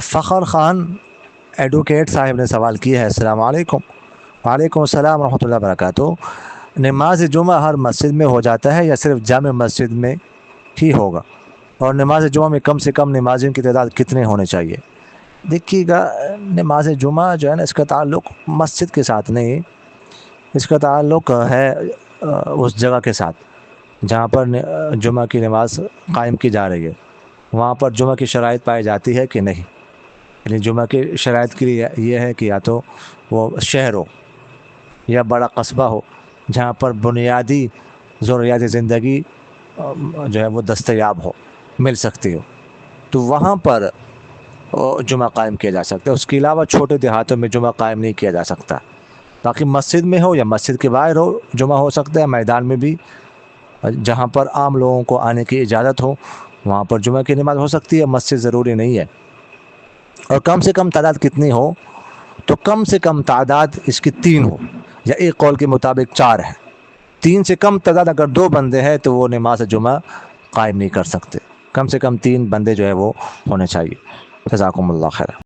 فخر خان ایڈوکیٹ صاحب نے سوال کیا ہے. السلام علیکم. وعلیکم السلام ورحمۃ اللہ وبرکاتہ. نماز جمعہ ہر مسجد میں ہو جاتا ہے یا صرف جامع مسجد میں ہی ہوگا؟ اور نماز جمعہ میں کم سے کم نمازیوں کی تعداد کتنے ہونے چاہیے؟ دیکھیے گا، نماز جمعہ جو ہے نا، اس کا تعلق مسجد کے ساتھ نہیں، اس کا تعلق ہے اس جگہ کے ساتھ جہاں پر جمعہ کی نماز قائم کی جا رہی ہے. وہاں پر جمعہ کی شرائط پائی جاتی ہے کہ نہیں. یعنی جمعہ کی شرائط کے لیے یہ ہے کہ یا تو وہ شہر ہو یا بڑا قصبہ ہو جہاں پر بنیادی ضروریات زندگی جو ہے وہ دستیاب ہو، مل سکتی ہو، تو وہاں پر جمعہ قائم کیا جا سکتا ہے. اس کے علاوہ چھوٹے دیہاتوں میں جمعہ قائم نہیں کیا جا سکتا. باقی مسجد میں ہو یا مسجد کے باہر ہو جمعہ ہو سکتا ہے. میدان میں بھی جہاں پر عام لوگوں کو آنے کی اجازت ہو وہاں پر جمعہ کی نماز ہو سکتی ہے. مسجد ضروری نہیں ہے. اور کم سے کم تعداد کتنی ہو؟ تو کم سے کم تعداد اس کی 3 ہو، یا ایک قول کے مطابق 4 ہے. 3 سے کم تعداد اگر 2 بندے ہیں تو وہ نماز جمعہ قائم نہیں کر سکتے. کم سے کم 3 بندے جو ہے وہ ہونے چاہیے. جزاکم اللہ خیر.